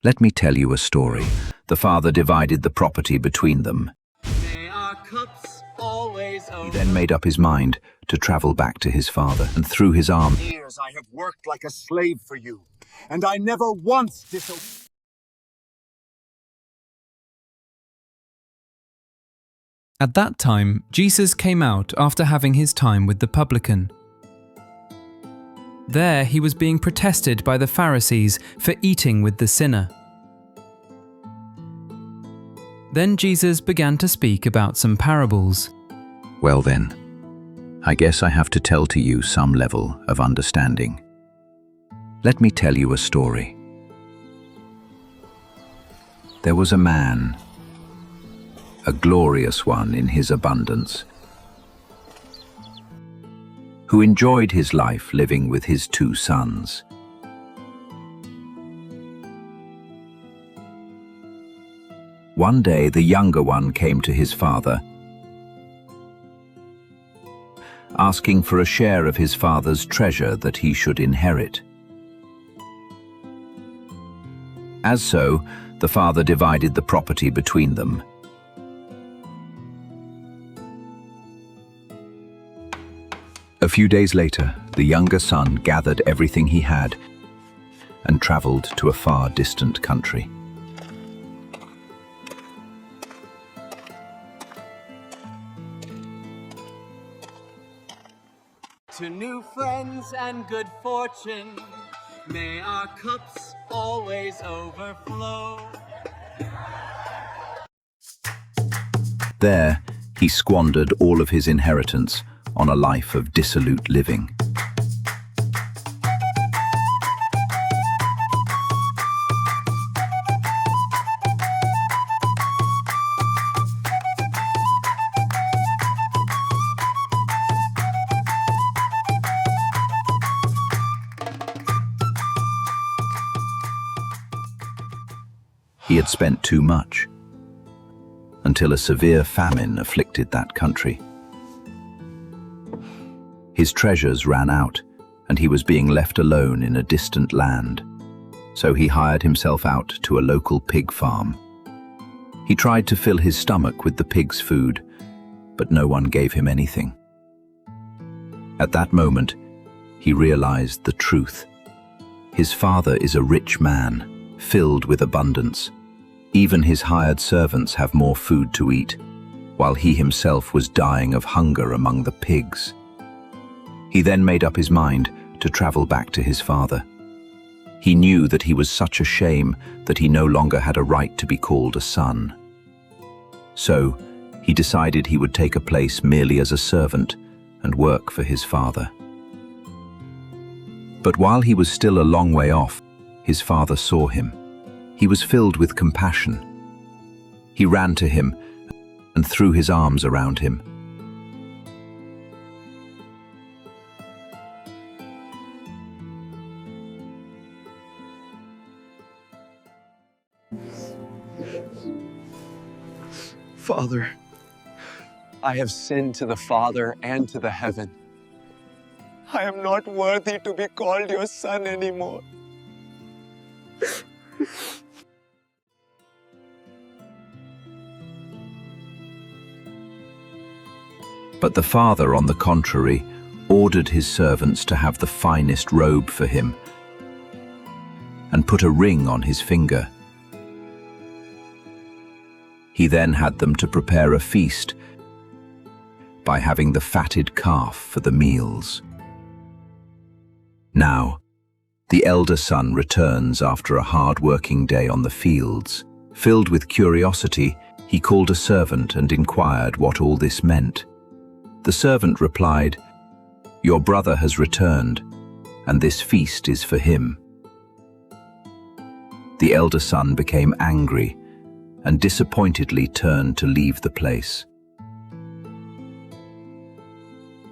Let me tell you a story. The father divided the property between them. May our cups always He then made up his mind to travel back to his father, and threw his arm. Years I have worked like a slave for you, and I never once disobeyed. At that time, Jesus came out after having his time with the publican. There he was being protested by the Pharisees for eating with the sinner. Then Jesus began to speak about some parables. Well then, I guess I have to tell to you some level of understanding. Let me tell you a story. There was a man, a glorious one in his abundance, who enjoyed his life living with his 2 sons. One day the younger one came to his father, asking for a share of his father's treasure that he should inherit. As so, the father divided the property between them. A few days later, the younger son gathered everything he had and traveled to a far distant country. to new friends and good fortune. May our cups always overflow. There, he squandered all of his inheritance on a life of dissolute living. He had spent too much, until a severe famine afflicted that country. His treasures ran out, and he was being left alone in a distant land, so he hired himself out to a local pig farm. He tried to fill his stomach with the pig's food, but no one gave him anything. At that moment, he realized the truth. His father is a rich man, filled with abundance. Even his hired servants have more food to eat, while he himself was dying of hunger among the pigs. He then made up his mind to travel back to his father. He knew that he was such a shame that he no longer had a right to be called a son. So, he decided he would take a place merely as a servant and work for his father. But while he was still a long way off, his father saw him. He was filled with compassion. He ran to him and threw his arms around him. Father, I have sinned to the Father and to the heaven. I am not worthy to be called your son anymore. But the father, on the contrary, ordered his servants to have the finest robe for him and put a ring on his finger. He then had them to prepare a feast by having the fatted calf for the meals. Now, the elder son returns after a hard-working day on the fields. Filled with curiosity, he called a servant and inquired what all this meant. The servant replied, "Your brother has returned, and this feast is for him." The elder son became angry and disappointedly turned to leave the place.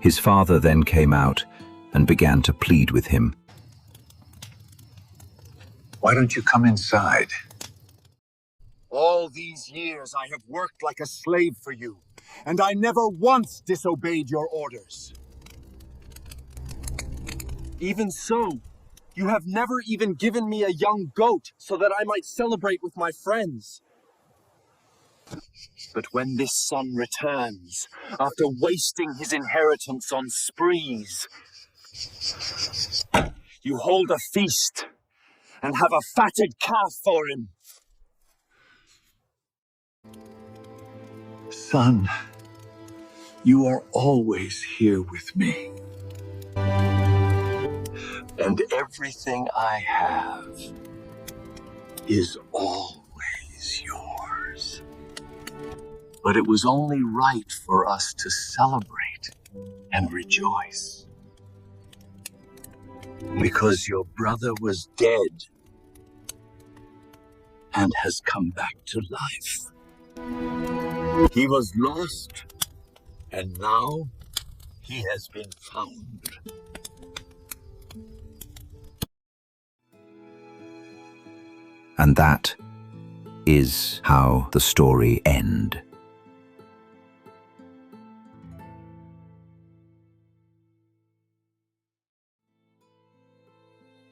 His father then came out and began to plead with him. Why don't you come inside? All these years I have worked like a slave for you, and I never once disobeyed your orders. Even so, You have never even given me a young goat so that I might celebrate with my friends. But when this son returns, after wasting his inheritance on sprees, you hold a feast and have a fatted calf for him. Son, you are always here with me. And everything I have is always yours. But it was only right for us to celebrate and rejoice. Because your brother was dead and has come back to life. He was lost, and now he has been found. And that is how the story ends.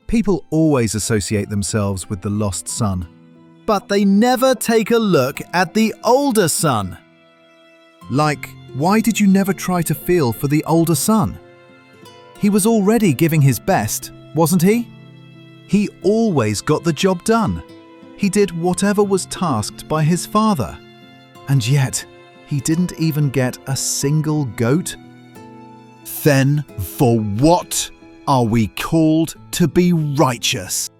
People always associate themselves with the lost son, but they never take a look at the older son. Like, why did you never try to feel for the older son? He was already giving his best, wasn't he? He always got the job done. He did whatever was tasked by his father. And yet, he didn't even get a single goat. Then, for what are we called to be righteous?